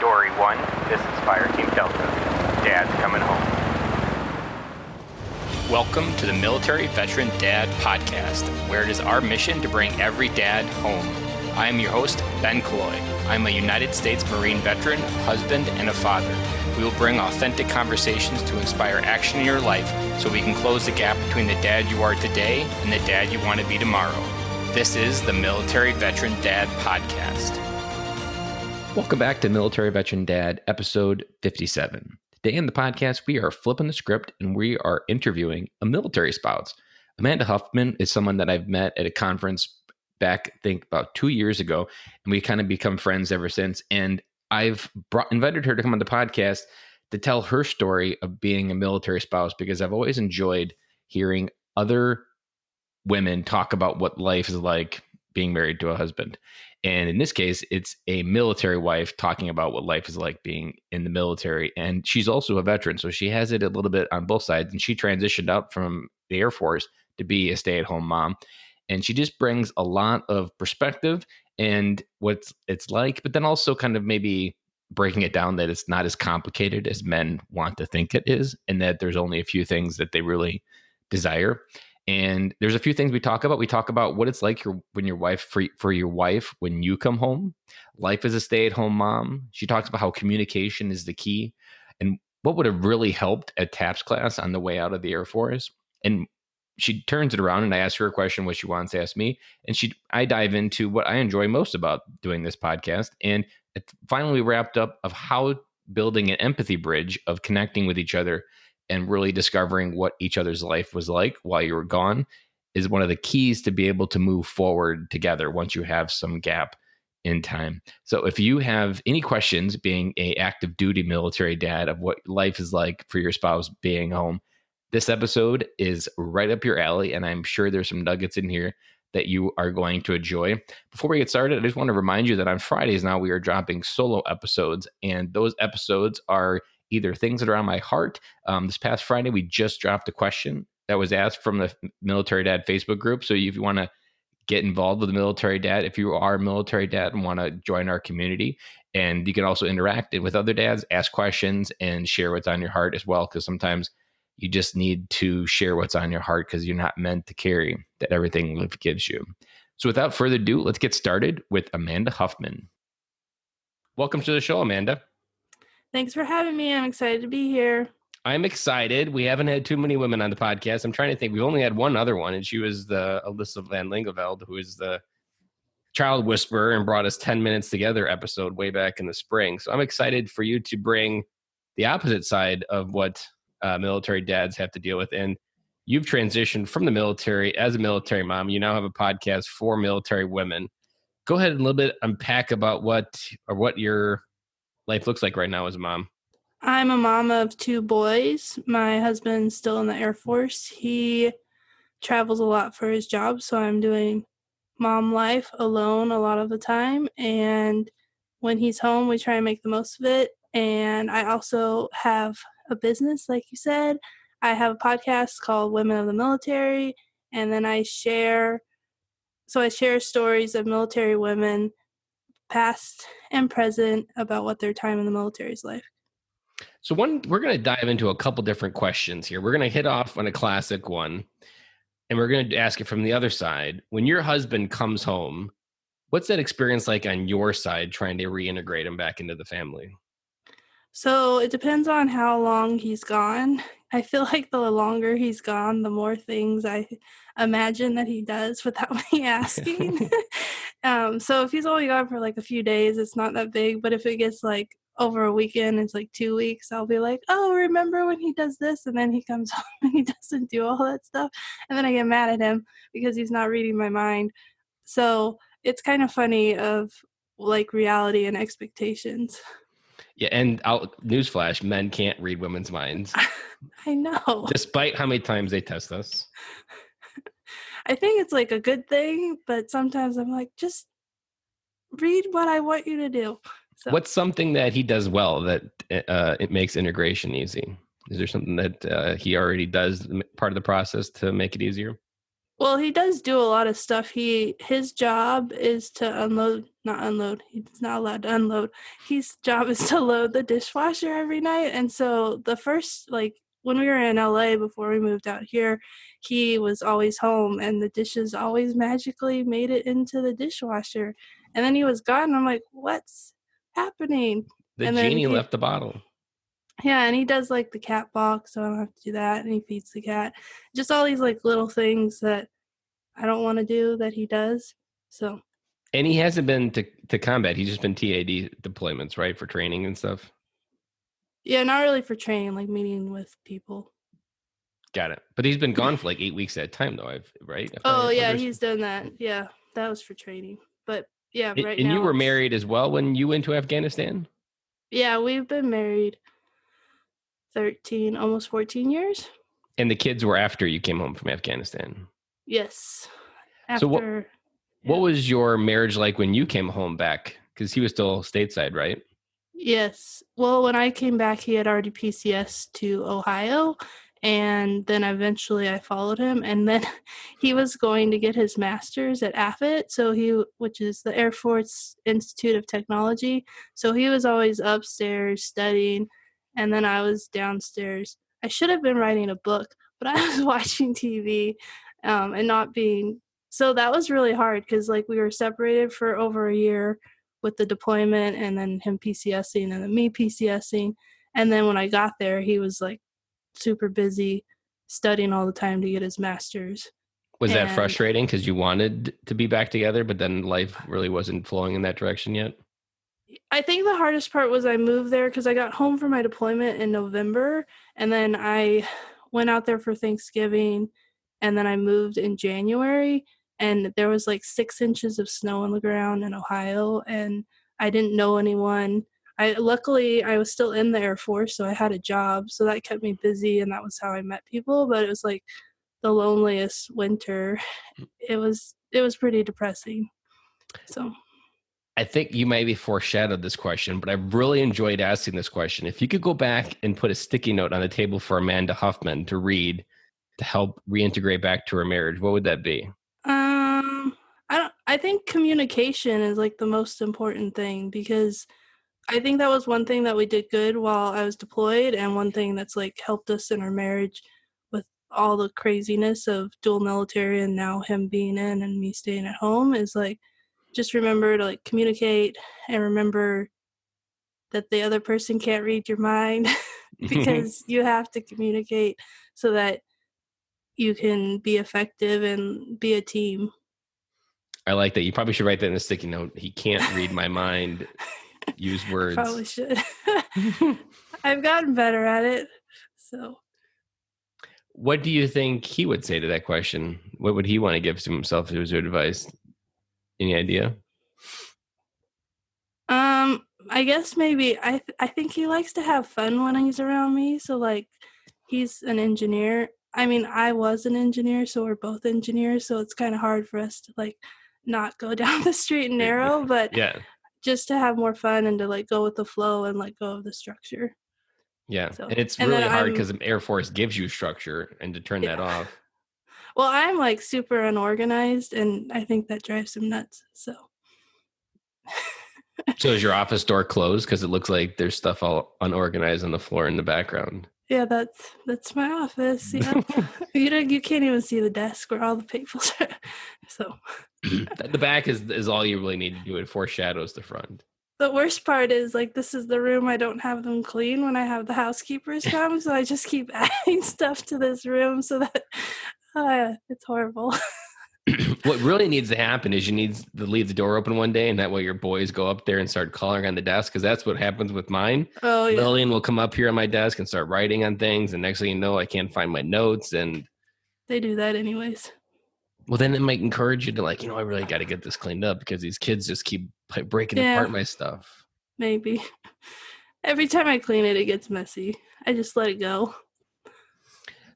Story 1, this is Fire Team Delta. Dad's coming home. Welcome to the Military Veteran Dad Podcast, where it is our mission to bring every dad home. I am your host, Ben Cloy. I'm a United States Marine veteran, husband, and a father. We will bring authentic conversations to inspire action in your life so we can close the gap between the dad you are today and the dad you want to be tomorrow. This is the Military Veteran Dad Podcast. Welcome back to Military Veteran Dad, episode 57. Today in the podcast, we are flipping the script and we are interviewing a military spouse. Amanda Huffman is someone that I've met at a conference back, I think, about 2 years ago, and we kind of become friends ever since. And I've invited her to come on the podcast to tell her story of being a military spouse, because I've always enjoyed hearing other women talk about what life is like being married to a husband. And in this case, it's a military wife talking about what life is like being in the military. And she's also a veteran, so she has it a little bit on both sides. And she transitioned out from the Air Force to be a stay-at-home mom. And she just brings a lot of perspective and what it's like, but then also kind of maybe breaking it down that it's not as complicated as men want to think it is, and that there's only a few things that they really desire. And there's a few things we talk about. We talk about what it's like when your wife, for your wife, when you come home, life as a stay-at-home mom. She talks about how communication is the key and what would have really helped at TAPS class on the way out of the Air Force. And she turns it around and I ask her a question, what she wants to ask me. And I dive into what I enjoy most about doing this podcast. And it finally wrapped up of how building an empathy bridge of connecting with each other and really discovering what each other's life was like while you were gone is one of the keys to be able to move forward together once you have some gap in time. So if you have any questions, being a active duty military dad, of what life is like for your spouse being home, this episode is right up your alley, and I'm sure there's some nuggets in here that you are going to enjoy. Before we get started, I just want to remind you that on Fridays now we are dropping solo episodes, and those episodes are either things that are on my heart. This past Friday, we just dropped a question that was asked from the Military Dad Facebook group. So if you want to get involved with the Military Dad, if you are a military dad and want to join our community, and you can also interact with other dads, ask questions, and share what's on your heart as well, because sometimes you just need to share what's on your heart because you're not meant to carry that everything life gives you. So without further ado, let's get started with Amanda Huffman. Welcome to the show, Amanda. Thanks for having me. I'm excited to be here. I'm excited. We haven't had too many women on the podcast. I'm trying to think. We've only had one other one, and she was the Alyssa Van Lingeveld, who is the child whisperer and brought us 10 Minutes Together episode way back in the spring. So I'm excited for you to bring the opposite side of what military dads have to deal with. And you've transitioned from the military as a military mom. You now have a podcast for military women. Go ahead and a little bit unpack about what your life looks like right now as a mom. I'm a mom of 2 boys. My husband's still in the Air Force. He travels a lot for his job, so I'm doing mom life alone a lot of the time. And when he's home, we try and make the most of it. And I also have a business, like you said. I have a podcast called Women of the Military, and then I share stories of military women, past and present, about what their time in the military is like. So we're going to dive into a couple different questions here. We're going to hit off on a classic one, and we're going to ask it from the other side. When your husband comes home, what's that experience like on your side, trying to reintegrate him back into the family? So it depends on how long he's gone. I feel like the longer he's gone, the more things I imagine that he does without me asking. So if he's only gone for like a few days, it's not that big. But if it gets like over a weekend, it's like 2 weeks, I'll be like, oh, remember when he does this? And then he comes home and he doesn't do all that stuff. And then I get mad at him because he's not reading my mind. So it's kind of funny of like reality and expectations. Yeah, and newsflash, men can't read women's minds. I know. Despite how many times they test us. I think it's like a good thing, but sometimes I'm like, just read what I want you to do. So. What's something that he does well that it makes integration easy? Is there something that he already does, part of the process, to make it easier? Well, he does do a lot of stuff. His job is to not unload. He's not allowed to unload. His job is to load the dishwasher every night. And so the first, like when we were in LA before we moved out here, he was always home and the dishes always magically made it into the dishwasher. And then he was gone. And I'm like, what's happening? The And genie left the bottle. Yeah, and he does like the cat box, so I don't have to do that. And he feeds the cat. Just all these like little things that I don't want to do that he does. So. And he hasn't been to combat. He's just been TAD deployments, right? For training and stuff. Yeah, not really for training, like meeting with people. Got it. But he's been gone for like 8 weeks at a time, though. Right? He's done that. Yeah, that was for training. But yeah, right now. And you were married as well when you went to Afghanistan? Yeah, we've been married 13, almost 14 years. And the kids were after you came home from Afghanistan? Yes. So what was your marriage like when you came home back? Because he was still stateside, right? Yes. Well, when I came back, he had already PCS to Ohio. And then eventually I followed him. And then he was going to get his master's at AFIT, which is the Air Force Institute of Technology. So he was always upstairs studying. And then I was downstairs. I should have been writing a book, but I was watching TV and not being. So that was really hard because like we were separated for over a year with the deployment and then him PCSing and then me PCSing. And then when I got there, he was like super busy studying all the time to get his master's. Was that frustrating because you wanted to be back together, but then life really wasn't flowing in that direction yet? I think the hardest part was I moved there because I got home from my deployment in November, and then I went out there for Thanksgiving, and then I moved in January, and there was like 6 inches of snow on the ground in Ohio, and I didn't know anyone. Luckily, I was still in the Air Force, so I had a job, so that kept me busy, and that was how I met people, but it was like the loneliest winter. It was pretty depressing. So I think you maybe foreshadowed this question, but I really enjoyed asking this question. If you could go back and put a sticky note on the table for Amanda Huffman to read to help reintegrate back to her marriage, what would that be? I think communication is like the most important thing because I think that was one thing that we did good while I was deployed and one thing that's like helped us in our marriage with all the craziness of dual military and now him being in and me staying at home is like just remember to like communicate and remember that the other person can't read your mind because you have to communicate so that you can be effective and be a team. I like that. You probably should write that in a sticky note. He can't read my mind. Use words. Probably should. I've gotten better at it. So what do you think he would say to that question? What would he want to give to himself if it was your advice? Any idea? I guess maybe I think he likes to have fun when he's around me. So like he's an engineer. I mean, I was an engineer, so we're both engineers, so it's kind of hard for us to like not go down the straight and narrow, but yeah, just to have more fun and to like go with the flow and let go of the structure. Yeah. So, and it's really hard because the Air Force gives you structure and to turn that off. Well, I'm like super unorganized and I think that drives him nuts. So is your office door closed because it looks like there's stuff all unorganized on the floor in the background? Yeah, that's my office. Yeah. You can't even see the desk where all the papers are. So the back is all you really need to do. It foreshadows the front. The worst part is like this is the room I don't have them clean when I have the housekeepers come, so I just keep adding stuff to this room so that it's horrible. What really needs to happen is you need to leave the door open one day, and that way your boys go up there and start coloring on the desk, because that's what happens with mine. Oh, yeah. Lillian will come up here on my desk and start writing on things, and next thing you know, I can't find my notes. And they do that anyways. Well, then it might encourage you to like, I really got to get this cleaned up because these kids just keep breaking apart my stuff. Maybe. Every time I clean it, it gets messy. I just let it go.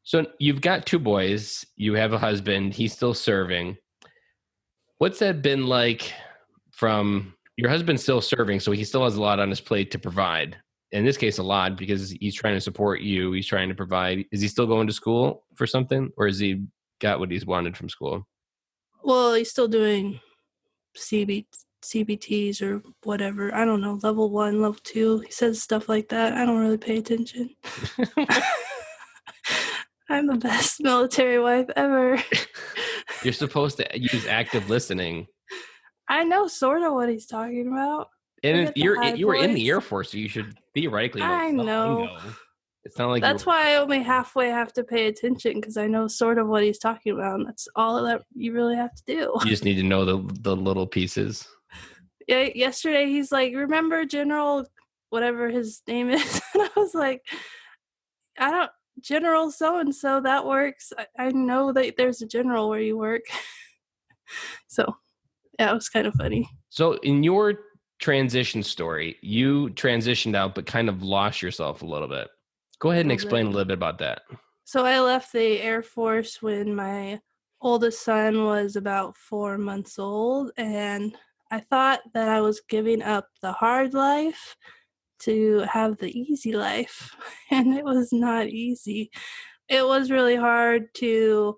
So you've got 2 boys. You have a husband. He's still serving. What's that been like from your husband still serving? So he still has a lot on his plate to provide. In this case, a lot, because he's trying to support you. He's trying to provide. Is he still going to school for something, or is he got what he's wanted from school? Well, he's still doing CBTs or whatever. I don't know, level 1, level 2. He says stuff like that. I don't really pay attention. I'm the best military wife ever. You're supposed to use active listening. I know sort of what he's talking about. And you were in the voice. Air Force, so you should theoretically know I some know. lingo. It's not like That's why I only halfway have to pay attention, because I know sort of what he's talking about, and that's all that you really have to do. you just need to know the little pieces. Yeah, yesterday he's like, remember General whatever his name is? And I was like, I don't, General so-and-so, that works. I know that there's a general where you work. So, yeah, it was kind of funny. So in your transition story, you transitioned out but kind of lost yourself a little bit. Go ahead and explain a little bit about that. So I left the Air Force when my oldest son was about 4 months old, and I thought that I was giving up the hard life to have the easy life, and it was not easy. It was really hard to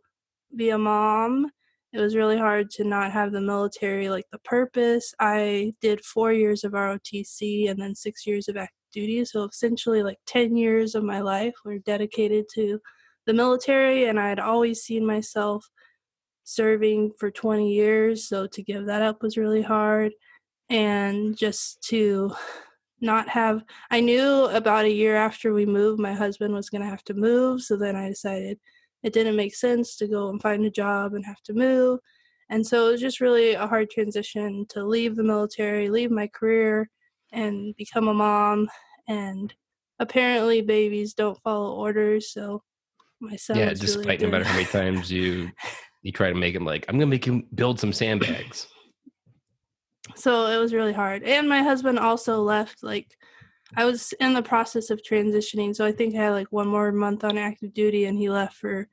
be a mom. It was really hard to not have the military, like the purpose. I did 4 years of ROTC and then 6 years of active duty. So essentially like 10 years of my life were dedicated to the military, and I had always seen myself serving for 20 years. So to give that up was really hard. And just to not have, I knew about a year after we moved, my husband was going to have to move. So then I decided it didn't make sense to go and find a job and have to move. And so it was just really a hard transition to leave the military, leave my career, and become a mom. And apparently babies don't follow orders. So my son was despite really good. No matter how many times you try to make him like, I'm going to make him build some sandbags. So it was really hard. And my husband also left, like, I was in the process of transitioning. So I think I had like 1 more month on active duty, and he left for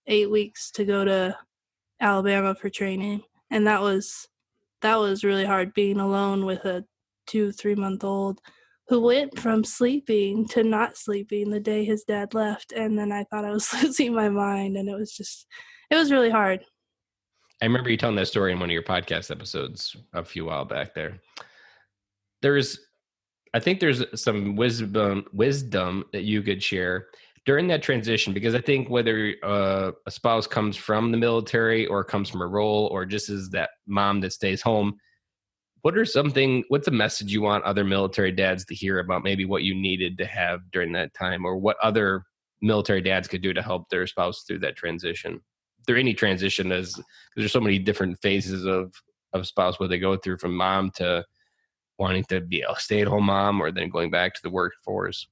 8 weeks to go to Alabama for training. And that was really hard, being alone with a 2-3 month old who went from sleeping to not sleeping the day his dad left. And then I thought I was losing my mind, and it was really hard. I remember you telling that story in one of your podcast episodes a few while back there. I think there's some wisdom that you could share during that transition, because I think whether a spouse comes from the military or comes from a role or just is that mom that stays home, what's a message you want other military dads to hear about maybe what you needed to have during that time, or what other military dads could do to help their spouse through that transition? There any transition, because there's so many different phases of spouse, what they go through from mom to wanting to be a stay-at-home mom or then going back to the workforce.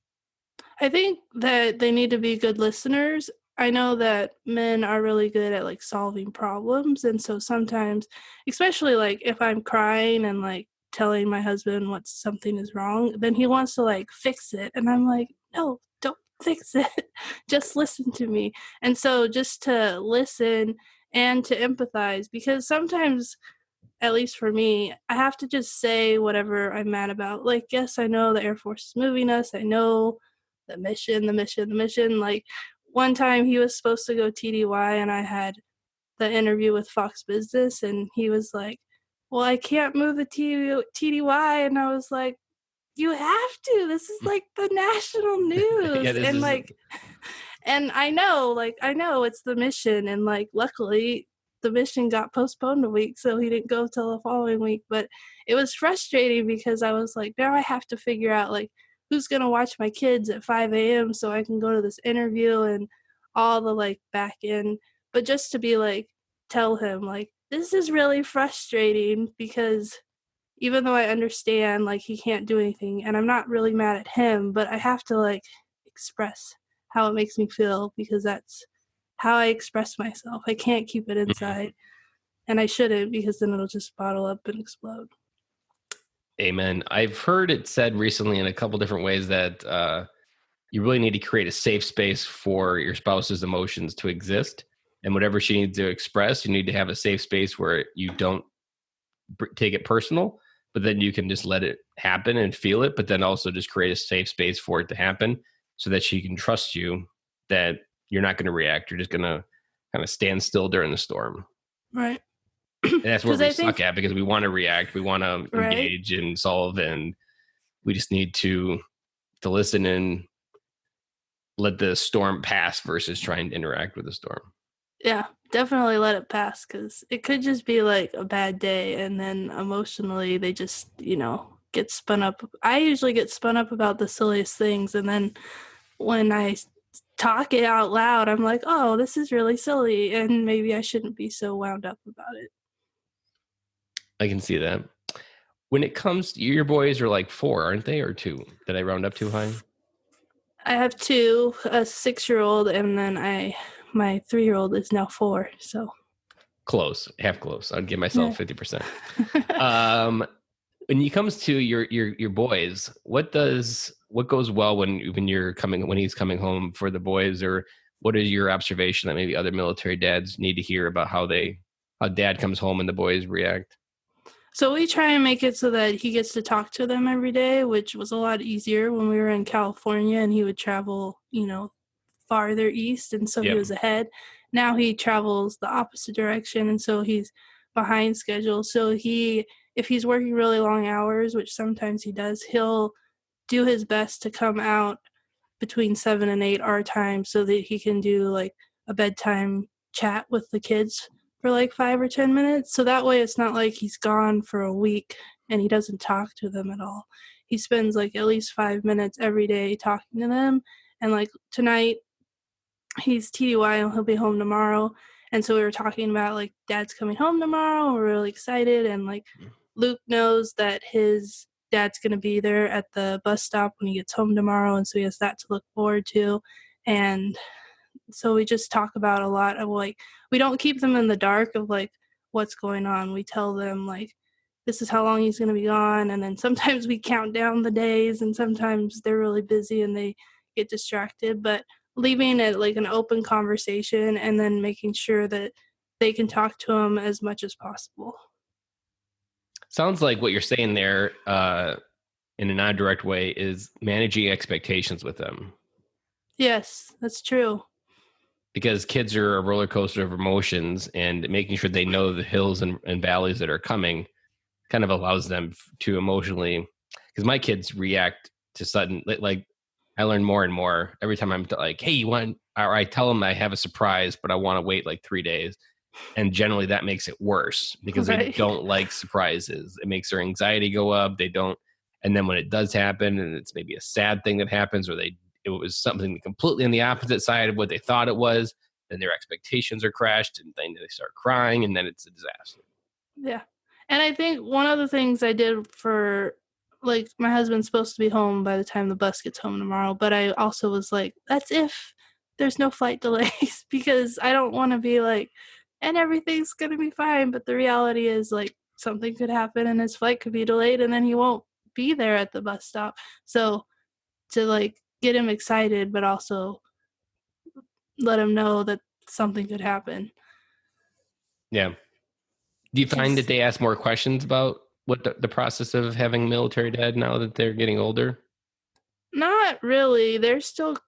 I think that they need to be good listeners. I know that men are really good at like solving problems, and so sometimes, especially like if I'm crying and like telling my husband what something is wrong, then he wants to like fix it, and I'm like, no, don't fix it. Just listen to me. And so just to listen and to empathize, because sometimes, at least for me, I have to just say whatever I'm mad about. Like, yes, I know the Air Force is moving us. I know the mission. Like, one time he was supposed to go TDY, and I had the interview with Fox Business, and he was like, well, I can't move the TDY. And I was like, you have to. This is like the national news. And like, and I know it's the mission. And like, luckily the mission got postponed a week, so he didn't go till the following week. But it was frustrating because I was like, now I have to figure out like who's going to watch my kids at 5 a.m. so I can go to this interview and all the like back end. But just to be like, tell him like, this is really frustrating, because even though I understand like he can't do anything, and I'm not really mad at him, but I have to like express how it makes me feel, because that's how I express myself. I can't keep it inside, and I shouldn't, because then it'll just bottle up and explode. Amen. I've heard it said recently in a couple different ways that you really need to create a safe space for your spouse's emotions to exist. And whatever she needs to express, you need to have a safe space where you don't take it personal, but then you can just let it happen and feel it, but then also just create a safe space for it to happen so that she can trust you that you're not going to react. You're just going to kind of stand still during the storm. Right. And that's where 'Cause we I suck think- at, because we want to react, we want to Right. engage and solve, and we just need to listen and let the storm pass versus trying to interact with the storm. Yeah, definitely let it pass, because it could just be like a bad day, and then emotionally they just, get spun up. I usually get spun up about the silliest things, and then when I talk it out loud, I'm like, oh, this is really silly, and maybe I shouldn't be so wound up about it. I can see that. When it comes to your boys are like 4, aren't they, or 2? Did I round up too high? I have 2, a 6-year-old, and then my 3-year-old is now 4. So Close, half close. I'd give myself 50%. When it comes to your boys, what goes well when he's coming home for the boys, or what is your observation that maybe other military dads need to hear about how dad comes home and the boys react? So we try and make it so that he gets to talk to them every day, which was a lot easier when we were in California and he would travel, farther east, and so he Yep. was ahead. Now he travels the opposite direction, and so he's behind schedule. So if he's working really long hours, which sometimes he does, he'll do his best to come out between 7 and 8 our time so that he can do like a bedtime chat with the kids for like 5 or 10 minutes. So that way it's not like he's gone for a week and he doesn't talk to them at all. He spends like at least 5 minutes every day talking to them. And like tonight, he's TDY and he'll be home tomorrow. And so we were talking about like dad's coming home tomorrow. We're really excited. And like Luke knows that his dad's going to be there at the bus stop when he gets home tomorrow. And so he has that to look forward to. And so we just talk about a lot of like, we don't keep them in the dark of like what's going on. We tell them like, this is how long he's going to be gone. And then sometimes we count down the days, and sometimes they're really busy and they get distracted, but leaving it like an open conversation and then making sure that they can talk to him as much as possible. Sounds like what you're saying there, in a non-direct way, is managing expectations with them. Yes, that's true. Because kids are a roller coaster of emotions, and making sure they know the hills and valleys that are coming kind of allows them to emotionally, because my kids react to sudden, like I learn more and more every time I'm like, hey, or I tell them I have a surprise, but I want to wait like 3 days. And generally that makes it worse because they don't like surprises. It makes their anxiety go up. They don't. And then when it does happen, and it's maybe a sad thing that happens, or it was something completely on the opposite side of what they thought it was, then their expectations are crashed, and then they start crying, and then it's a disaster. Yeah. And I think one of the things I did for, like, my husband's supposed to be home by the time the bus gets home tomorrow, but I also was like, that's if there's no flight delays, because I don't want to be like, and everything's going to be fine. But the reality is, like, something could happen and his flight could be delayed and then he won't be there at the bus stop. So to, like, get him excited, but also let him know that something could happen. Yeah. Do you find that they ask more questions about what the process of having a military dad now that they're getting older? Not really. They're still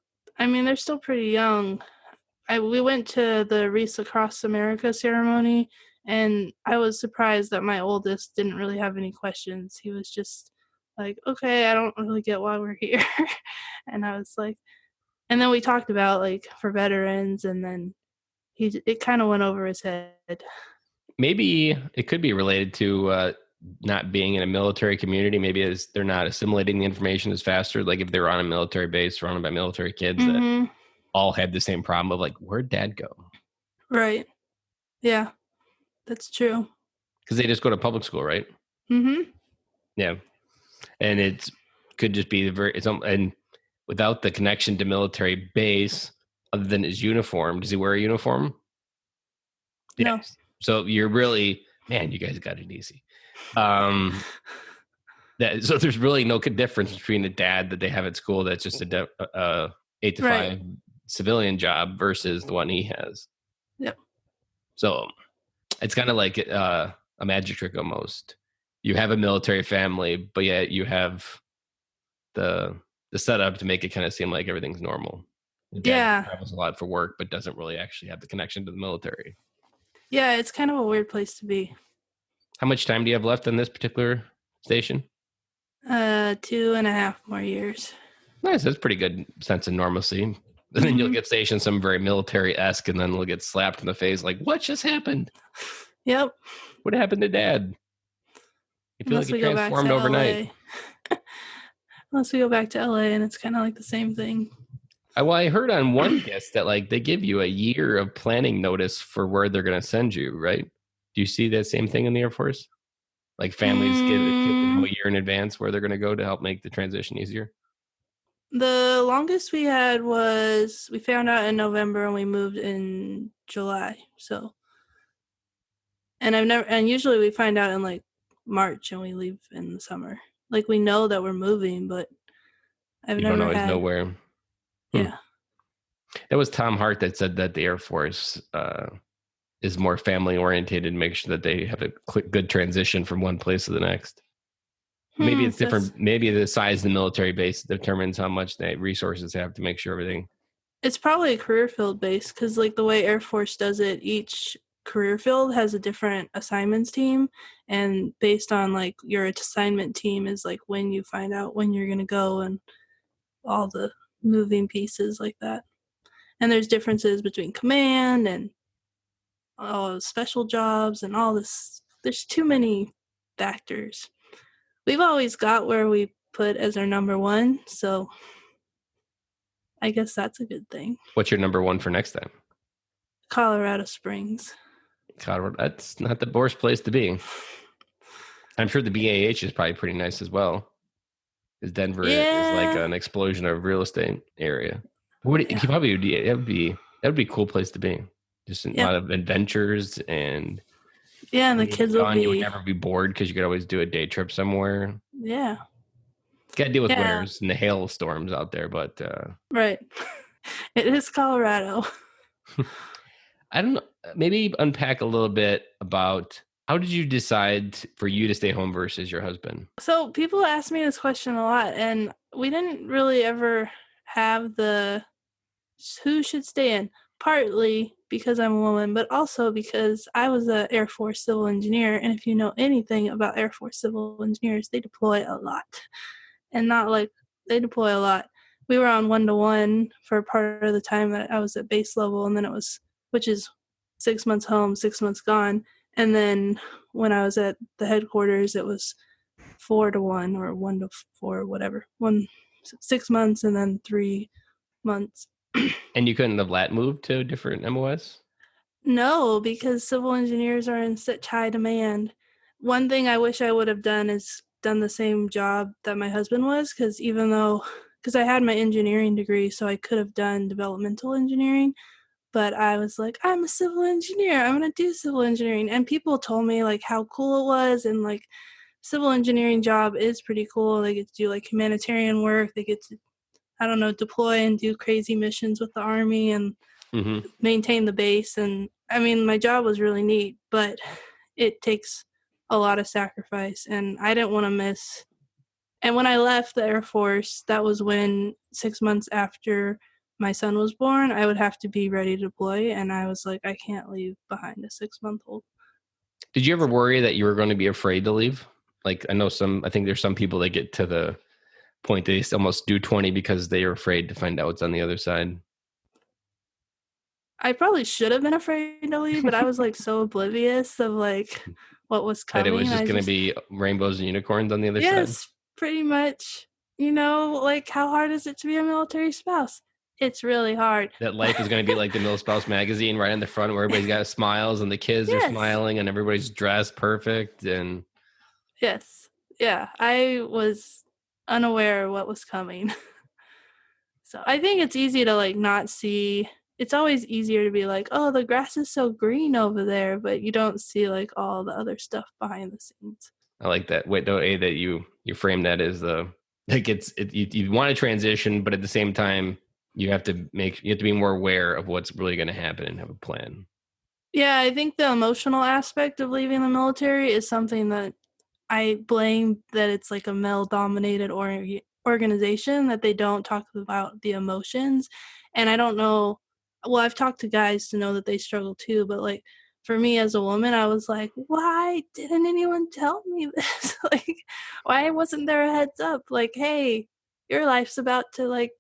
pretty young. We went to the Wreaths Across America ceremony, and I was surprised that my oldest didn't really have any questions. He was just like, okay, I don't really get why we're here. And I was like, and then we talked about like for veterans, and then it kind of went over his head. Maybe it could be related to not being in a military community. Maybe as they're not assimilating the information as faster. Like if they're on a military base surrounded by military kids that all had the same problem of like, where'd dad go? Right. Yeah, that's true. Because they just go to public school, right? Mm-hmm. Yeah. And it could just be and without the connection to military base, other than his uniform, does he wear a uniform? No. Yes. So you're really, man, you guys got it easy. So there's really no difference between the dad that they have at school that's just a 8 to 5 civilian job versus the one he has. Yep. So it's kind of like a magic trick almost. You have a military family, but yet you have the setup to make it kind of seem like everything's normal. The dad Yeah. travels a lot for work, but doesn't really actually have the connection to the military. Yeah, it's kind of a weird place to be. How much time do you have left on this particular station? 2.5 more years. Nice. That's pretty good sense of normalcy. And then you'll get stationed some very military-esque, and then they'll get slapped in the face like, what just happened? Yep. What happened to Dad? You feel Unless like we it go back transformed to overnight. LA. Unless we go back to LA and it's kind of like the same thing. I heard on one guest that like they give you a year of planning notice for where they're going to send you, right? Do you see that same thing in the Air Force? Like families get to know a year in advance where they're going to go to help make the transition easier? The longest we had was we found out in November and we moved in July. So, and usually we find out in like March and we leave in the summer. Like we know that we're moving, but I've You don't never always know had. where. Yeah. That was Tom Hart that said that the Air Force is more family oriented, make sure that they have a good transition from one place to the next. Maybe it's different. Maybe the size of the military base determines how much they resources have to make sure everything. It's probably a career field base because like the way Air Force does it, each career field has a different assignments team, and based on like your assignment team is like when you find out when you're going to go and all the moving pieces like that. And there's differences between command and special jobs and all this. There's too many factors. We've always got where we put as our number one, so I guess that's a good thing. What's your number one for next time? Colorado Springs. Colorado, that's not the worst place to be. I'm sure the BAH is probably pretty nice as well. Because Denver is like an explosion of real estate area. That would be a cool place to be. Just a lot of adventures and and the kids will be. You would never be bored because you could always do a day trip somewhere. Yeah. Got to deal with winters and the hailstorms out there, but right. It is Colorado. I don't know. Maybe unpack a little bit about how did you decide for you to stay home versus your husband? So people ask me this question a lot, and we didn't really ever have the who should stay in. Partly because I'm a woman, but also because I was an Air Force civil engineer, and if you know anything about Air Force civil engineers, they deploy a lot. And not like they deploy a lot. We were on 1-to-1 for part of the time that I was at base level, and then it was, which is 6 months home, 6 months gone. And then when I was at the headquarters, it was 4-to-1 or 1-to-4, whatever. 6 months and then 3 months. And you couldn't have lat moved to a different MOS? No, because civil engineers are in such high demand. One thing I wish I would have done is done the same job that my husband was, because I had my engineering degree, so I could have done developmental engineering, but I was like, I'm a civil engineer, I'm going to do civil engineering. And people told me like how cool it was, and like civil engineering job is pretty cool. They get to do like humanitarian work. They get to, I don't know, deploy and do crazy missions with the Army and maintain the base. And I mean, my job was really neat, but it takes a lot of sacrifice, and I didn't want to miss. And when I left the Air Force, that was when 6 months after my son was born, I would have to be ready to deploy, and I was like, I can't leave behind a 6-month-old. Did you ever worry that you were going to be afraid to leave? Like I think there's some people that get to the point they almost do 20 because they are afraid to find out what's on the other side. I probably should have been afraid to leave, but I was like so oblivious of like what was coming. That it was just going to be rainbows and unicorns on the other side? Yes, pretty much. You know, like how hard is it to be a military spouse? It's really hard. That life is going to be like the Mil Spouse magazine right on the front where everybody's got smiles and the kids are smiling and everybody's dressed perfect. And yes. Yeah. I was unaware of what was coming. So I think it's easy to like not see. It's always easier to be like, oh, the grass is so green over there, but you don't see like all the other stuff behind the scenes. I like that. Wait, though, that you frame that as you want to transition, but at the same time, you have to be more aware of what's really going to happen and have a plan. Yeah, I think the emotional aspect of leaving the military is something that I blame that it's like a male-dominated organization that they don't talk about the emotions. And I don't know, well, I've talked to guys to know that they struggle too, but like for me as a woman, I was like, why didn't anyone tell me this? Like, why wasn't there a heads up? Like, hey, your life's about to like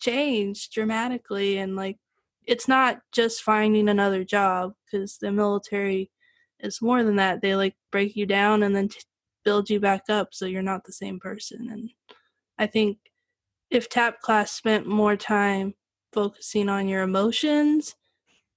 change dramatically, and like it's not just finding another job, because the military is more than that. They like break you down and then build you back up so you're not the same person. And I think if TAP class spent more time focusing on your emotions,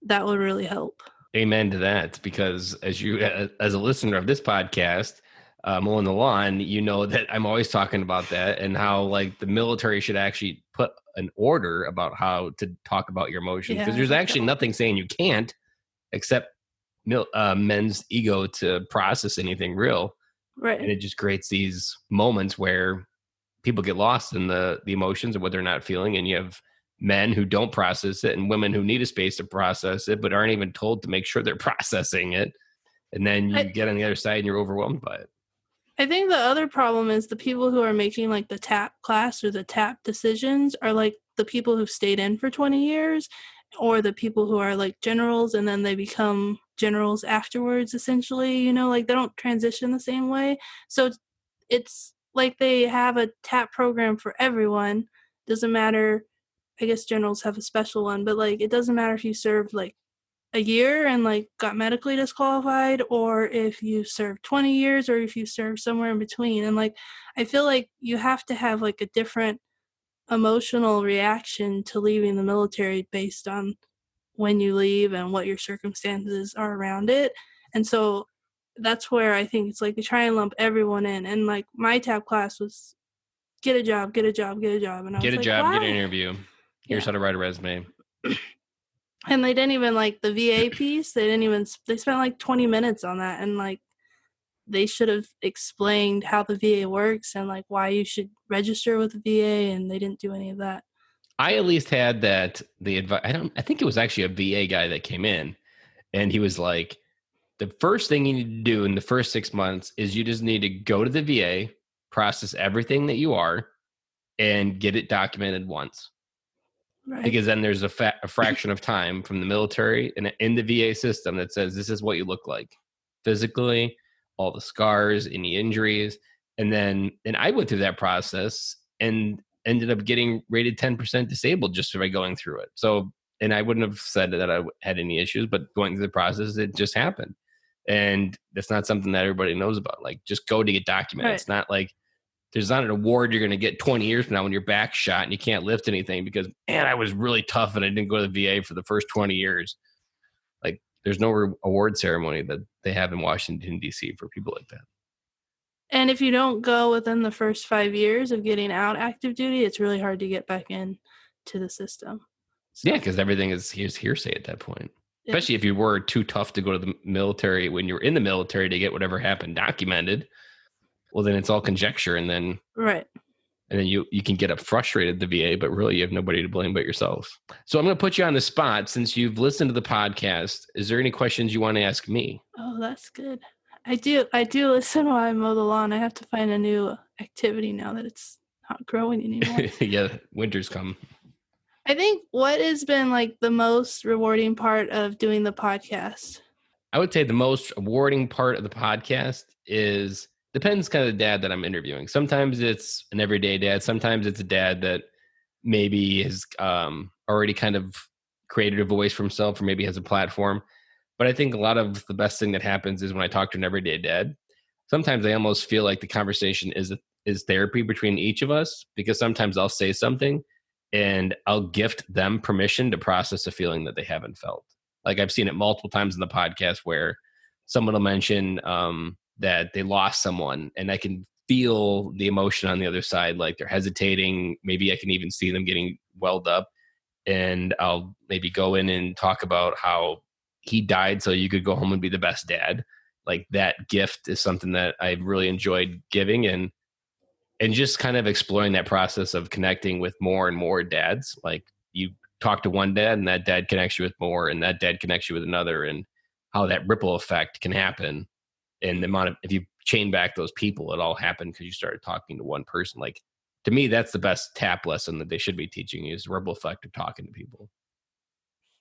that would really help. Amen to that, because as a listener of this podcast, mowing the lawn, you know that I'm always talking about that and how like the military should actually put an order about how to talk about your emotions, because there's actually nothing saying you can't, except men's ego to process anything real. Right. And it just creates these moments where people get lost in the emotions of what they're not feeling, and you have men who don't process it and women who need a space to process it but aren't even told to make sure they're processing it, and then you get on the other side and you're overwhelmed by it. I think the other problem is the people who are making like the TAP class or the TAP decisions are like the people who've stayed in for 20 years, or the people who are like generals and then they become generals afterwards, essentially, you know, like they don't transition the same way. So it's like they have a TAP program for everyone. Doesn't matter. I guess generals have a special one, but like it doesn't matter if you served like a year and like got medically disqualified, or if you served 20 years, or if you served somewhere in between. And like I feel like you have to have like a different emotional reaction to leaving the military based on when you leave and what your circumstances are around it. And so that's where I think it's like they try and lump everyone in. And like my TAP class was get a job, get a job, get a job. And I Get was a like, job, why? get an interview. Here's how to write a resume. And they didn't even like the VA piece. They spent like 20 minutes on that. And like they should have explained how the VA works and like why you should register with the VA. And they didn't do any of that. I at least had that the advice. I think it was actually a VA guy that came in, and he was like, the first thing you need to do in the first 6 months is you just need to go to the VA, process everything that you are, and get it documented once. Right. Because then there's a fraction of time from the military and in the VA system that says this is what you look like physically, all the scars, any injuries. And I went through that process and ended up getting rated 10% disabled just by going through it. So, and I wouldn't have said that I had any issues, but going through the process, it just happened. And that's not something that everybody knows about. Like, just go to get documented. Right. It's not like there's not an award you're going to get 20 years from now when your back's shot and you can't lift anything because, man, I was really tough and I didn't go to the VA for the first 20 years. Like, there's no award ceremony that they have in Washington, D.C. for people like that. And if you don't go within the first 5 years of getting out active duty, it's really hard to get back in to the system. So. Yeah, because everything is hearsay at that point. Yeah. Especially if you were too tough to go to the military when you were in the military to get whatever happened documented. Well, then it's all conjecture, and then right. And then you can get frustrated at the VA, but really you have nobody to blame but yourself. So I'm going to put you on the spot since you've listened to the podcast. Is there any questions you want to ask me? Oh, that's good. I do listen while I mow the lawn. I have to find a new activity now that it's not growing anymore. Yeah, winter's come. I think what has been like the most rewarding part of doing the podcast? I would say the most rewarding part of the podcast is depends kind of the dad that I'm interviewing. Sometimes it's an everyday dad. Sometimes it's a dad that maybe has already kind of created a voice for himself or maybe has a platform. But I think a lot of the best thing that happens is when I talk to an everyday dad. Sometimes I almost feel like the conversation is therapy between each of us, because sometimes I'll say something and I'll gift them permission to process a feeling that they haven't felt. Like I've seen it multiple times in the podcast where someone will mention that they lost someone, and I can feel the emotion on the other side. Like they're hesitating. Maybe I can even see them getting welled up, and I'll maybe go in and talk about how he died so you could go home and be the best dad. Like that gift is something that I've really enjoyed giving, and just kind of exploring that process of connecting with more and more dads. Like you talk to one dad and that dad connects you with more, and that dad connects you with another, and how that ripple effect can happen. And the amount of, if you chain back those people, it all happened because you started talking to one person. Like to me, that's the best tap lesson that they should be teaching you is ripple effect of talking to people.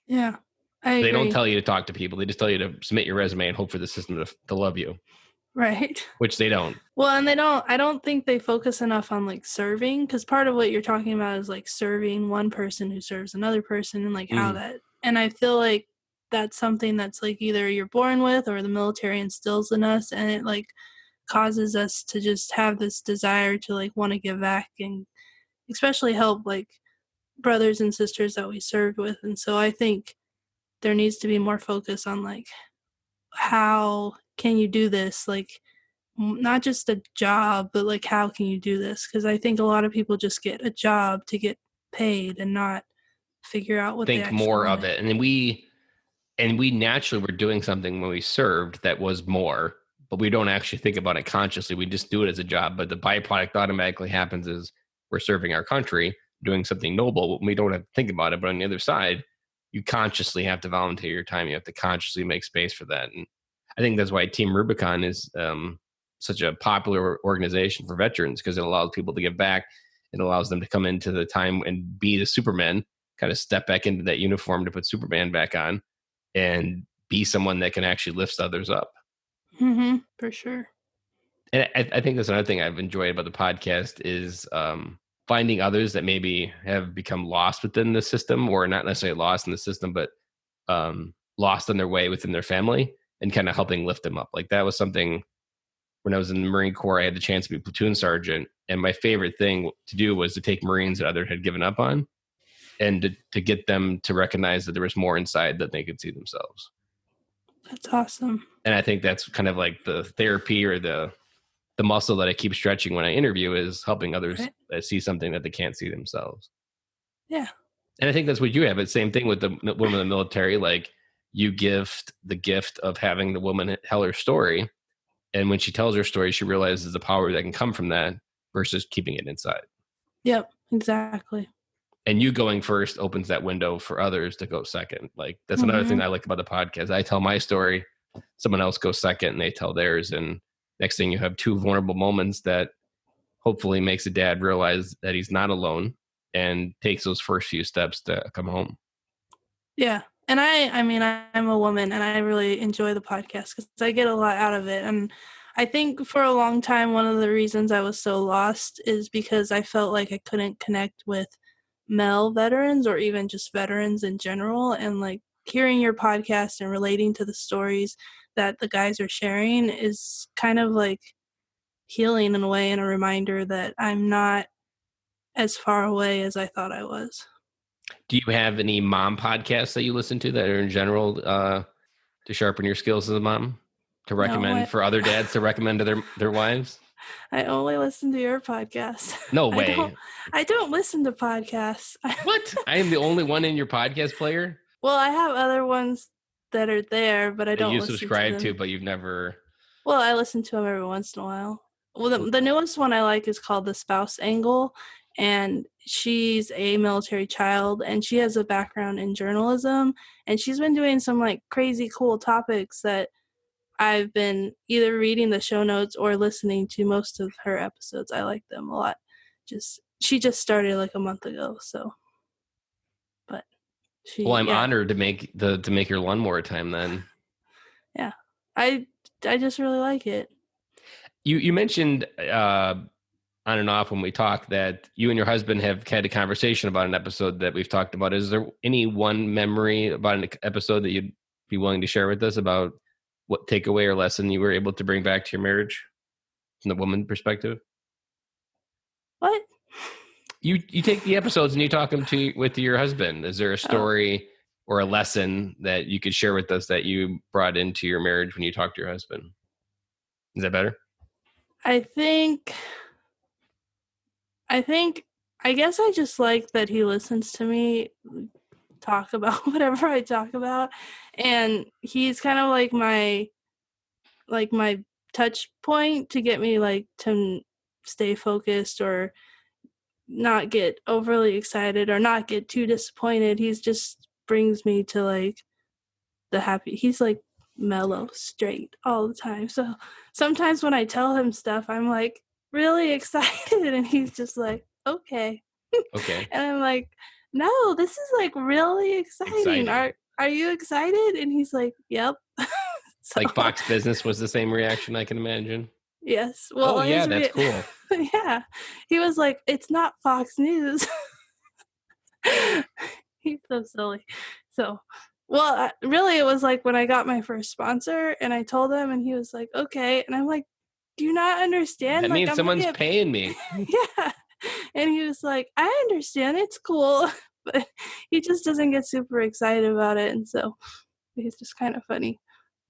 Yeah, I agree. They don't tell you to talk to people. They just tell you to submit your resume and hope for the system to love you. Right. Which they don't. Well, and I don't think they focus enough on like serving, because part of what you're talking about is like serving one person who serves another person and like how that, and I feel like that's something that's like either you're born with or the military instills in us, and it like causes us to just have this desire to like want to give back and especially help like brothers and sisters that we served with. And so I think there needs to be more focus on like how can you do this, like not just a job, but like how can you do this, because I think a lot of people just get a job to get paid and not figure out what think they more want. of it. And then we naturally were doing something when we served that was more, but we don't actually think about it consciously. We just do it as a job, but the byproduct automatically happens is we're serving our country, doing something noble. We don't have to think about it. But on the other side, you consciously have to volunteer your time. You have to consciously make space for that. And I think that's why Team Rubicon is such a popular organization for veterans, because it allows people to give back. It allows them to come into the time and be the Superman, kind of step back into that uniform to put Superman back on and be someone that can actually lift others up. Mm-hmm, for sure. And I think that's another thing I've enjoyed about the podcast is finding others that maybe have become lost within the system, or not necessarily lost in the system, but lost on their way within their family, and kind of helping lift them up. Like that was something when I was in the Marine Corps, I had the chance to be platoon sergeant. And my favorite thing to do was to take Marines that others had given up on and to get them to recognize that there was more inside that they could see themselves. That's awesome. And I think that's kind of like the therapy or the muscle that I keep stretching when I interview is helping others see something that they can't see themselves. Yeah. And I think that's what you have. It's the same thing with the women in the military. Like you gift the gift of having the woman tell her story. And when she tells her story, she realizes the power that can come from that versus keeping it inside. Yep, exactly. And you going first opens that window for others to go second. Like that's another thing I like about the podcast. I tell my story, someone else goes second and they tell theirs. And next thing you have two vulnerable moments that hopefully makes a dad realize that he's not alone and takes those first few steps to come home. Yeah. And I mean, I'm a woman and I really enjoy the podcast because I get a lot out of it. And I think for a long time, one of the reasons I was so lost is because I felt like I couldn't connect with male veterans or even just veterans in general. And like hearing your podcast and relating to the stories that the guys are sharing is kind of like healing in a way and a reminder that I'm not as far away as I thought I was. Do you have any mom podcasts that you listen to that are in general to sharpen your skills as a mom? To recommend for other dads to recommend to their wives? I only listen to your podcast. No way. I don't listen to podcasts. What? I am the only one in your podcast player? Well, I have other ones that are there, but I don't you listen subscribe to them. But you've never... Well, I listen to them every once in a while. Well, the newest one I like is called The Spouse Angle, and she's a military child, and she has a background in journalism, and she's been doing some like crazy cool topics that I've been either reading the show notes or listening to most of her episodes. I like them a lot. She just started like a month ago, so. But I'm honored to make your lawnmower time then. Yeah, I just really like it. You mentioned on and off when we talked that you and your husband have had a conversation about an episode that we've talked about. Is there any one memory about an episode that you'd be willing to share with us about what takeaway or lesson you were able to bring back to your marriage from the woman perspective? What? You take the episodes and you talk them with your husband. Is there a story or a lesson that you could share with us that you brought into your marriage when you talked to your husband? Is that better? I guess I just like that he listens to me talk about whatever I talk about, and he's kind of like my touch point to get me like to stay focused or not get overly excited or not get too disappointed. He's just brings me to like the happy. He's like mellow, straight all the time. So sometimes when I tell him stuff, I'm like really excited, and he's just like, okay. Okay. And I'm like, no, this is like really exciting. Exciting. Are you excited? And he's like, yep. So Like Fox Business was the same reaction, I can imagine. yes. Oh, Well, yeah, that's cool. yeah. He was like, it's not Fox News. He's so silly. So, well, really, it was like when I got my first sponsor and I told him, and he was like, okay. And I'm like, do you not understand? That Like, means I'm going to someone's get, paying me. yeah. And he was like, I understand. It's cool. But he just doesn't get super excited about it. And so he's just kind of funny.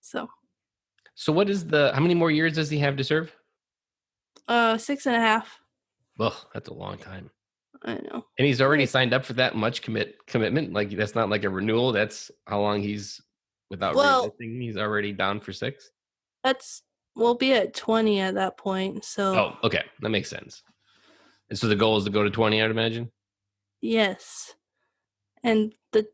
So, So how many more years does he have to serve? 6.5. Ugh, that's a long time. I know. And he's already signed up for that much commitment. Like that's not like a renewal. That's how long he's without Well, reenlisting. He's already down for 6. we'll be at 20 at that point. So, Oh, okay. That makes sense. And so the goal is to go to 20, I'd imagine. yes. And the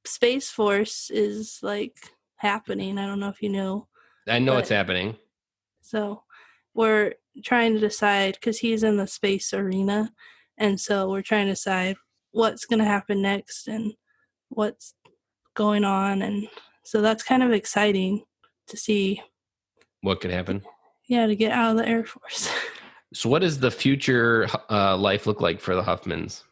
Space Force is like happening. I don't know if you know. I know it's But happening. so we're trying to decide because he's in the space arena. And so we're trying to decide what's going to happen next and what's going on. And so that's kind of exciting to see. What could happen? Yeah, to get out of the Air Force. So what does the future life look like for the Huffmans?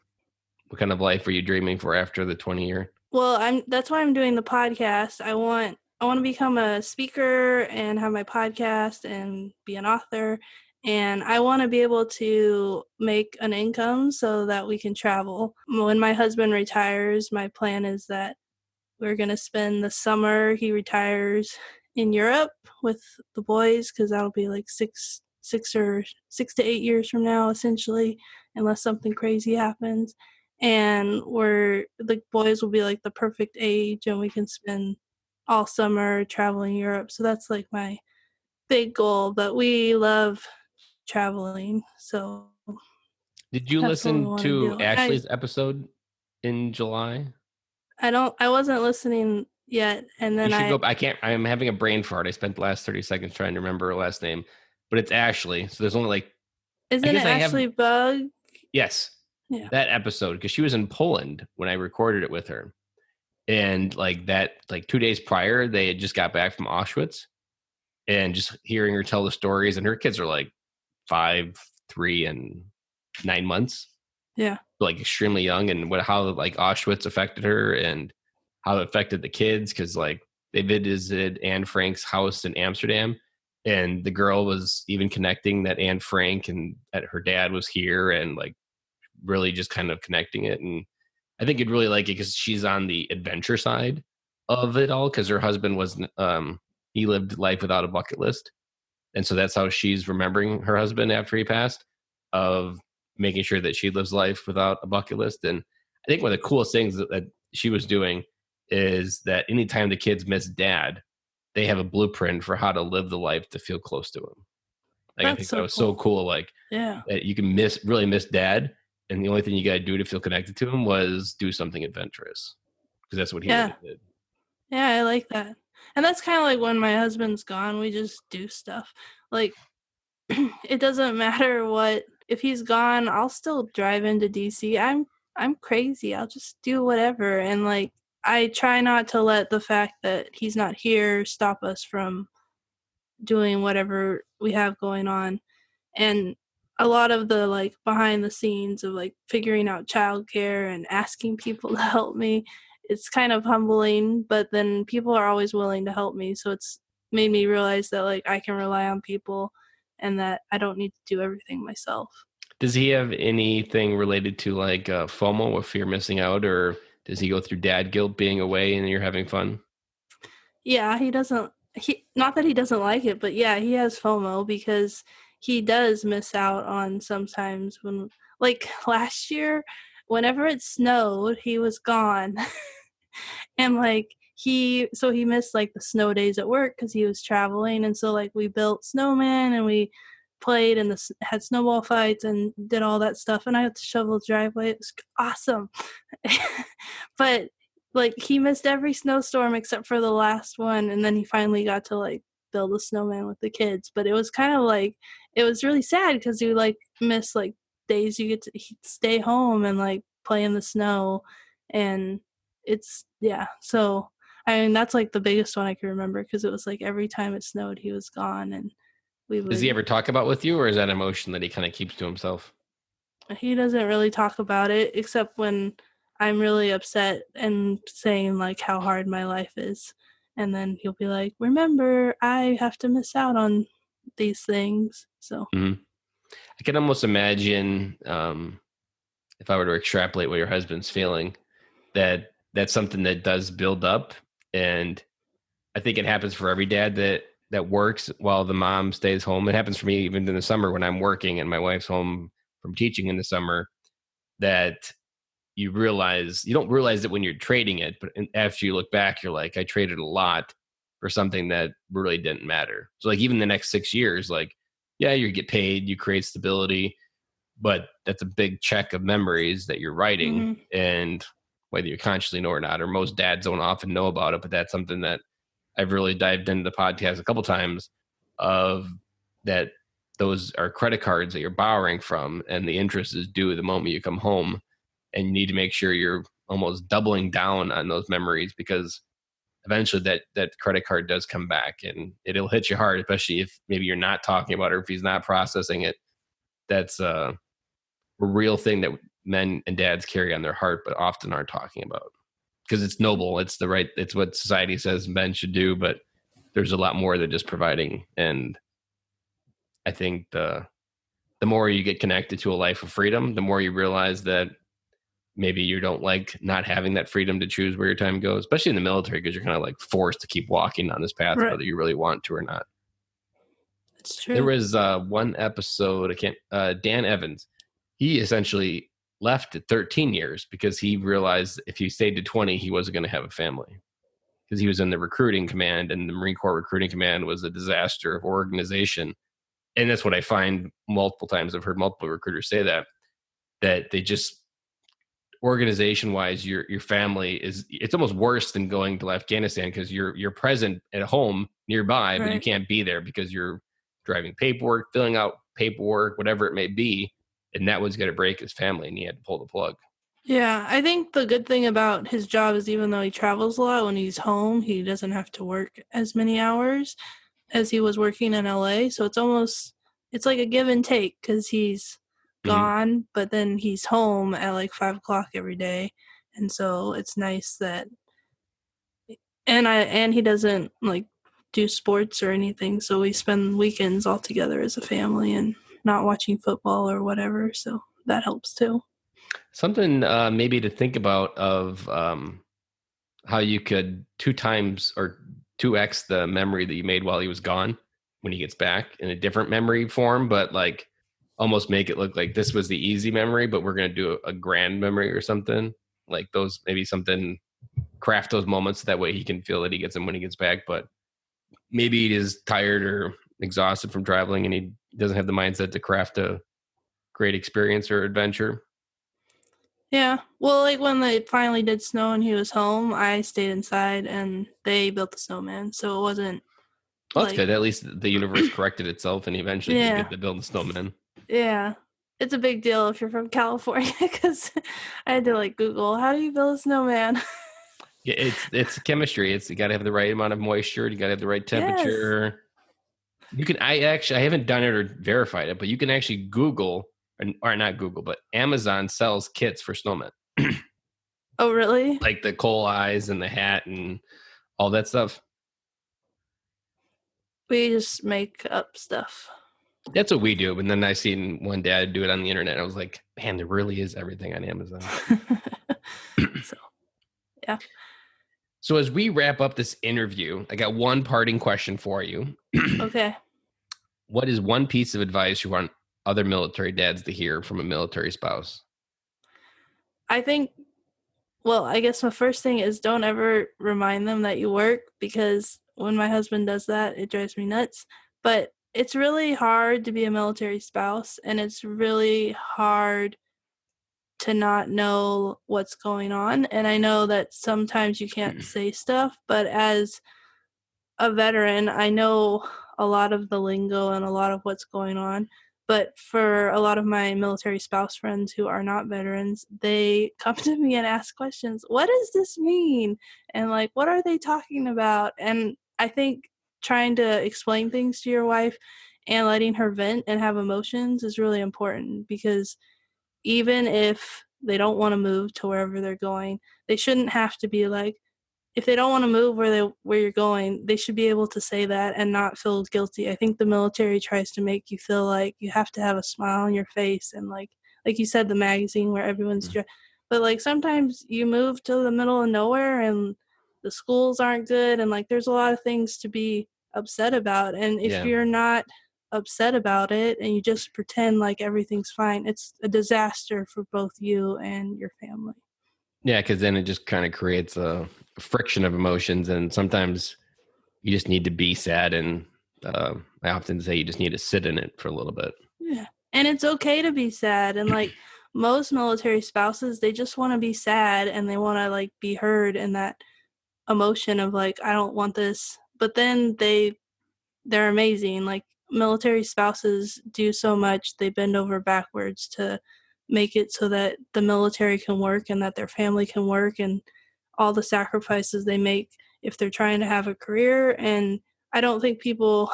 What kind of life are you dreaming for after the 20-year? Well, that's why I'm doing the podcast. I want to become a speaker and have my podcast and be an author, and I want to be able to make an income so that we can travel. When my husband retires, my plan is that we're going to spend the summer he retires in Europe with the boys, because that'll be like 6 to 8 years from now, essentially, unless something crazy happens. And the boys will be like the perfect age, and we can spend all summer traveling Europe. So that's like my big goal. But we love traveling, so Did you that's what we listen want to to do. Ashley's episode in July? I wasn't listening yet, and You then should go. I'm having a brain fart. I spent the last 30 seconds trying to remember her last name, but it's Ashley. So there's only like, I isn't it guess I have, Ashley Bug? yes, Yeah. that episode, because she was in Poland when I recorded it with her. And like 2 days prior, they had just got back from Auschwitz, and just hearing her tell the stories, and her kids are like 5, 3, and 9 months. Yeah. Like extremely young, and how like Auschwitz affected her and how it affected the kids, because like they visited Anne Frank's house in Amsterdam, and the girl was even connecting that Anne Frank and that her dad was here, and like really just kind of connecting it. And I think you'd really like it because she's on the adventure side of it all, because her husband was he lived life without a bucket list, and so that's how she's remembering her husband after he passed, of making sure that she lives life without a bucket list. And I think one of the coolest things that she was doing is that anytime the kids miss dad, they have a blueprint for how to live the life to feel close to him. Like, I think that was so cool. Like, Yeah. that you can really miss dad, and the only thing you got to do to feel connected to him was do something adventurous, because that's what he really did. Yeah, I like that. And that's kind of like when my husband's gone, we just do stuff. Like, it doesn't matter if he's gone, I'll still drive into DC. I'm crazy. I'll just do whatever. And like, I try not to let the fact that he's not here stop us from doing whatever we have going on. And a lot of the like behind the scenes of like figuring out childcare and asking people to help me, it's kind of humbling, but then people are always willing to help me. So it's made me realize that like I can rely on people and that I don't need to do everything myself. Does he have anything related to like FOMO, or fear missing out, or does he go through dad guilt being away and you're having fun? Yeah, not that he doesn't like it, but yeah, he has FOMO because he does miss out on sometimes when, like last year, whenever it snowed, he was gone. And like he missed like the snow days at work because he was traveling. And so like we built snowmen and we played and had snowball fights and did all that stuff. And I had to shovel the driveway. It was awesome. But like he missed every snowstorm except for the last one. And then he finally got to like build a snowman with the kids. But it was kind of like, it was really sad because he like missed like days you get to stay home and like play in the snow, and so I mean that's like the biggest one I can remember, because it was like every time it snowed he was gone, and we Does he would ever talk about with you, or is that emotion that he kind of keeps to himself? he doesn't really talk about it except when I'm really upset and saying like how hard my life is, and then he'll be like, remember, I have to miss out on these things. So Mhm. I can almost imagine, if I were to extrapolate what your husband's feeling, that that's something that does build up. And I think it happens for every dad that works while the mom stays home. It happens for me even in the summer when I'm working and my wife's home from teaching in the summer, that you don't realize it when you're trading it, but after you look back, you're like, I traded a lot for something that really didn't matter. So like even the next 6 years, like, yeah, you get paid, you create stability, but that's a big check of memories that you're writing. mhm. And whether you consciously know or not, or most dads don't often know about it, but that's something that I've really dived into the podcast a couple times, of that those are credit cards that you're borrowing from, and the interest is due the moment you come home, and you need to make sure you're almost doubling down on those memories, because eventually that credit card does come back, and it'll hit you hard, especially if maybe you're not talking about it, or if he's not processing it. That's a real thing that men and dads carry on their heart but often aren't talking about, because it's noble, it's what society says men should do, but there's a lot more than just providing. And I think the more you get connected to a life of freedom, the more you realize that maybe you don't like not having that freedom to choose where your time goes, especially in the military, because you're kind of like forced to keep walking on this path Right. whether you really want to or not. It's There true. was one episode, Dan Evans, he essentially left at 13 years because he realized if he stayed to 20 he wasn't going to have a family, because he was in the recruiting command, and the Marine Corps recruiting command was a disaster of organization. And that's what I find multiple times. I've heard multiple recruiters say that they just, organization wise, your family is, it's almost worse than going to Afghanistan, because you're present at home nearby, but you Right. can't be there because you're driving paperwork, filling out paperwork, whatever it may be. And that was going to break his family, and he had to pull the plug. Yeah, I think the good thing about his job is even though he travels a lot, when he's home, he doesn't have to work as many hours as he was working in LA. So it's like a give and take, because he's Mhm. gone, but then he's home at like 5 o'clock every day. And so it's nice that, and he doesn't like do sports or anything. So we spend weekends all together as a family and not watching football or whatever. So that helps too. Something maybe to think about, of how you could 2 times or 2x the memory that you made while he was gone when he gets back in a different memory form, but like almost make it look like this was the easy memory, but we're going to do a grand memory or something like those, maybe something, craft those moments that way he can feel that he gets them when he gets back. But maybe he is tired or exhausted from traveling, and he doesn't have the mindset to craft a great experience or adventure. Yeah. Well, like when it finally did snow and he was home, I stayed inside and they built the snowman. So it wasn't Well, that's like, good. At least the universe corrected itself, and he eventually did yeah, get to build the snowman. yeah. It's a big deal if you're from California, because I had to like Google, how do you build a snowman? Yeah, it's chemistry. It's, you got to have the right amount of moisture. You got to have the right Yes. temperature. I haven't done it or verified it, but you can actually Google, or not Google, but Amazon sells kits for snowmen, Oh, really? like the coal eyes and the hat and all that stuff. We just make up stuff. That's what we do. And then I seen one dad do it on the internet. I was like, man, there really is everything on Amazon. So, yeah. So as we wrap up this interview, I got one parting question for you. Okay. What is one piece of advice you want other military dads to hear from a military spouse? I think, well, I guess my first thing is don't ever remind them that you work, because when my husband does that, it drives me nuts. But it's really hard to be a military spouse, and it's really hard to not know what's going on. And I know that sometimes you can't say stuff, but as a veteran, I know a lot of the lingo and a lot of what's going on. But for a lot of my military spouse friends who are not veterans, they come to me and ask questions. What does this mean? And like, what are they talking about? And I think trying to explain things to your wife and letting her vent and have emotions is really important, because even if they don't want to move to wherever they're going, they shouldn't have to be like, if they don't want to move where you're going, they should be able to say that and not feel guilty. I think the military tries to make you feel like you have to have a smile on your face, and like you said, the magazine where everyone's but like sometimes you move to the middle of nowhere and the schools aren't good, and like there's a lot of things to be upset about. And if you're not upset about it and you just pretend like everything's fine, it's a disaster for both you and your family. Yeah, because then it just kind of creates a friction of emotions, and sometimes you just need to be sad. And I often say you just need to sit in it for a little bit. Yeah, and it's okay to be sad. And like most military spouses, they just want to be sad and they want to like be heard in that emotion of like, I don't want this. But then they're amazing. Like military spouses do so much. They bend over backwards to make it so that the military can work and that their family can work, and all the sacrifices they make if they're trying to have a career. And I don't think people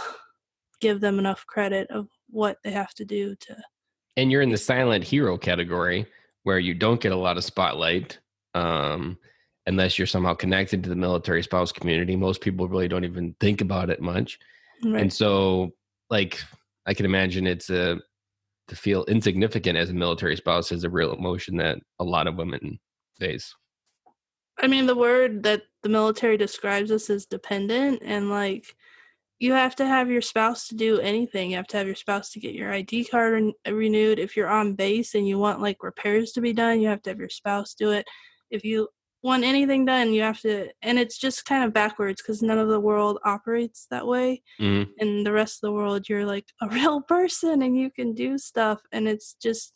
give them enough credit of what they have to do to. And you're in the silent hero category where you don't get a lot of spotlight unless you're somehow connected to the military spouse community. Most people really don't even think about it much. Right. And so, like, I can imagine to feel insignificant as a military spouse is a real emotion that a lot of women face. I mean, the word that the military describes us is dependent, and like you have to have your spouse to do anything. You have to have your spouse to get your ID card renewed. If you're on base and you want like repairs to be done, you have to have your spouse do it. If you want anything done, you have to, and it's just kind of backwards because none of the world operates that way. Mm-hmm. In the rest of the world, you're like a real person and you can do stuff, and it's just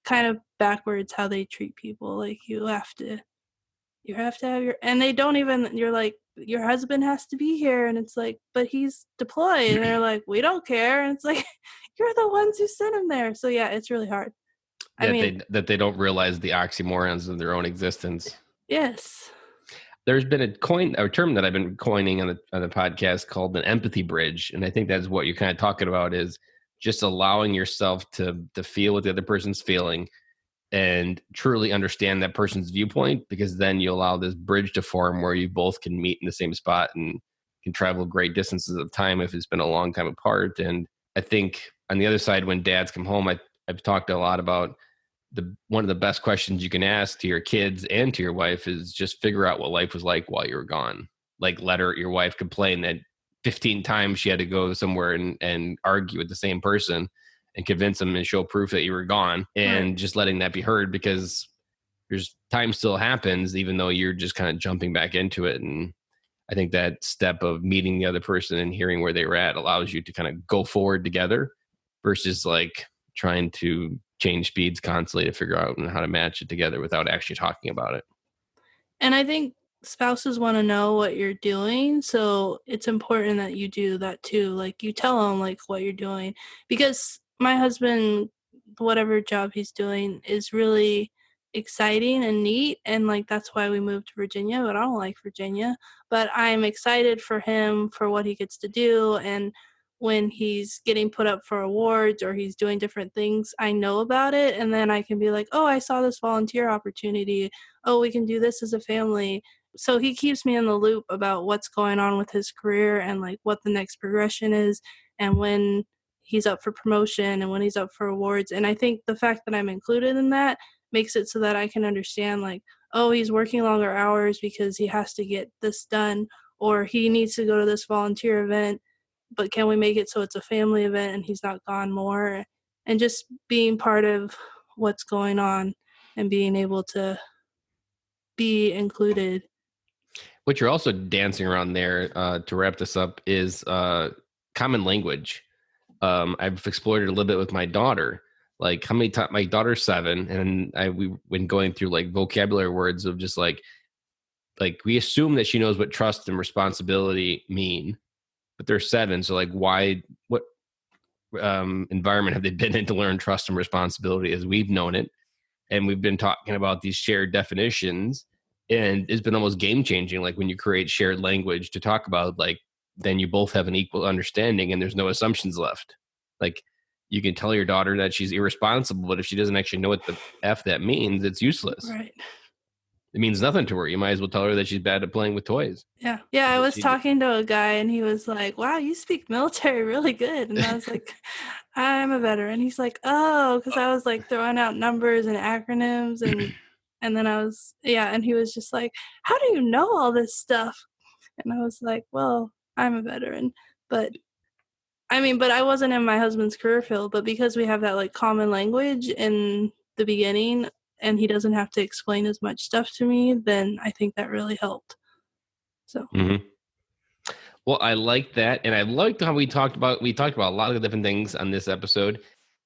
kind of backwards how they treat people. Like you have to have your, and they don't even, you're like, your husband has to be here, and it's like, but he's deployed, and they're like, we don't care, and it's like, you're the ones who sent him there. So yeah, it's really hard. That they don't realize the oxymorons of their own existence. Yes. There's been a term that I've been coining on the podcast called an empathy bridge. And I think that's what you're kind of talking about, is just allowing yourself to feel what the other person's feeling and truly understand that person's viewpoint, because then you allow this bridge to form where you both can meet in the same spot and can travel great distances of time if it's been a long time apart. And I think on the other side, when dads come home, I've talked a lot about one of the best questions you can ask to your kids and to your wife is just figure out what life was like while you were gone. Like, let your wife complain that 15 times she had to go somewhere and argue with the same person and convince them and show proof that you were gone, and just letting that be heard, because there's time still happens even though you're just kind of jumping back into it. And I think that step of meeting the other person and hearing where they were at allows you to kind of go forward together versus like trying to change speeds constantly to figure out how to match it together without actually talking about it. And I think spouses want to know what you're doing, so it's important that you do that too. Like you tell them like what you're doing, because my husband, whatever job he's doing is really exciting and neat, and like that's why we moved to Virginia. But I don't like Virginia, but I'm excited for him for what he gets to do. And when he's getting put up for awards or he's doing different things, I know about it, and then I can be like, oh, I saw this volunteer opportunity, oh, we can do this as a family. So he keeps me in the loop about what's going on with his career and like what the next progression is, and when he's up for promotion and when he's up for awards. And I think the fact that I'm included in that makes it so that I can understand like, oh, he's working longer hours because he has to get this done, or he needs to go to this volunteer event, but can we make it so it's a family event and he's not gone more? And just being part of what's going on and being able to be included. What you're also dancing around there to wrap this up is common language. I've explored it a little bit with my daughter. Like how many times, my daughter's 7, and we've been going through like vocabulary words of just like we assume that she knows what trust and responsibility mean, but they're 7. So like, what environment have they been in to learn trust and responsibility as we've known it? And we've been talking about these shared definitions, and it's been almost game changing. Like when you create shared language to talk about, like, then you both have an equal understanding and there's no assumptions left. Like you can tell your daughter that she's irresponsible, but if she doesn't actually know what the F that means, it's useless. Right. It means nothing to her. You might as well tell her that she's bad at playing with toys. Yeah. Yeah. I was talking to a guy and he was like, wow, you speak military really good. And I was like, I'm a veteran. He's like, oh, because I was like throwing out numbers and acronyms and then I was, and he was just like, how do you know all this stuff? And I was like, well, I'm a veteran. But I wasn't in my husband's career field, but because we have that like common language in the beginning and he doesn't have to explain as much stuff to me, then I think that really helped. So. Mm-hmm. Well, I like that. And I liked how we talked about a lot of different things on this episode.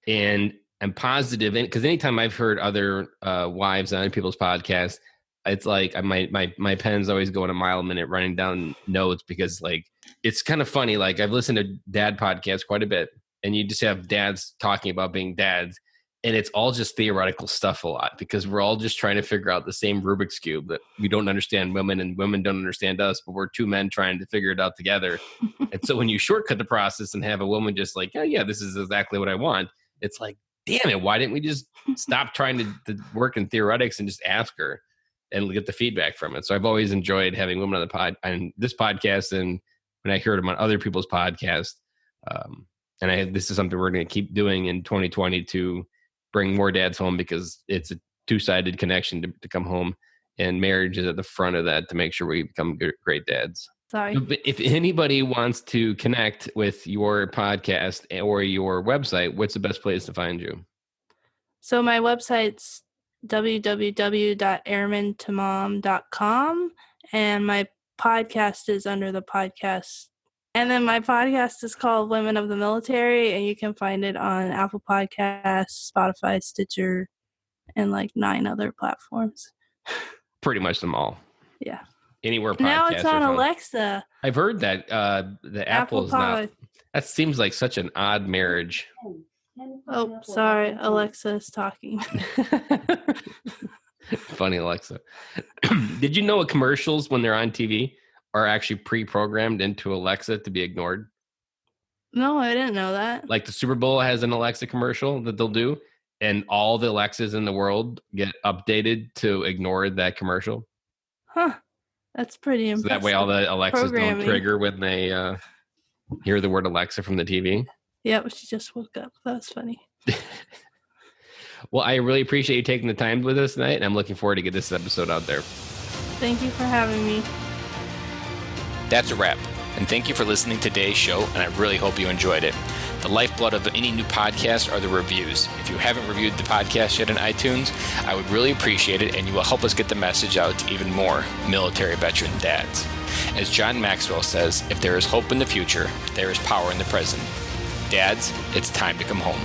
And I'm positive, because anytime I've heard other wives on people's podcasts, it's like my pen's always going a mile a minute writing down notes, because like it's kind of funny. Like I've listened to dad podcasts quite a bit, and you just have dads talking about being dads, and it's all just theoretical stuff a lot, because we're all just trying to figure out the same Rubik's Cube that we don't understand women and women don't understand us, but we're two men trying to figure it out together. And so when you shortcut the process and have a woman just like, yeah, this is exactly what I want, it's like, damn it, why didn't we just stop trying to work in theoretics and just ask her and get the feedback from it? So I've always enjoyed having women on this podcast, and when I heard them on other people's podcasts. This is something we're going to keep doing in 2020 to bring more dads home, because it's a two-sided connection to come home, and marriage is at the front of that to make sure we become great dads. Sorry. If anybody wants to connect with your podcast or your website, what's the best place to find you? So my website's www.airmantomom.com, and my podcast is under the podcast. And then my podcast is called Women of the Military, and you can find it on Apple Podcasts, Spotify, Stitcher, and like 9 other platforms. Pretty much them all. Yeah. Anywhere podcasts now it's on are found. Alexa. I've heard that the Apple is not. That seems like such an odd marriage. Oh, sorry. Alexa is talking. Funny Alexa. Did you know commercials, when they're on TV, are actually pre-programmed into Alexa to be ignored? No, I didn't know that. Like the Super Bowl has an Alexa commercial that they'll do, and all the Alexas in the world get updated to ignore that commercial. Huh. That's pretty impressive. So that way all the Alexas don't trigger when they hear the word Alexa from the TV. Yep, she just woke up. That was funny. Well, I really appreciate you taking the time with us tonight, and I'm looking forward to get this episode out there. Thank you for having me. That's a wrap, and thank you for listening to today's show, and I really hope you enjoyed it. The lifeblood of any new podcast are the reviews. If you haven't reviewed the podcast yet on iTunes, I would really appreciate it, and you will help us get the message out to even more military veteran dads. As John Maxwell says, if there is hope in the future, there is power in the present. Dads, it's time to come home.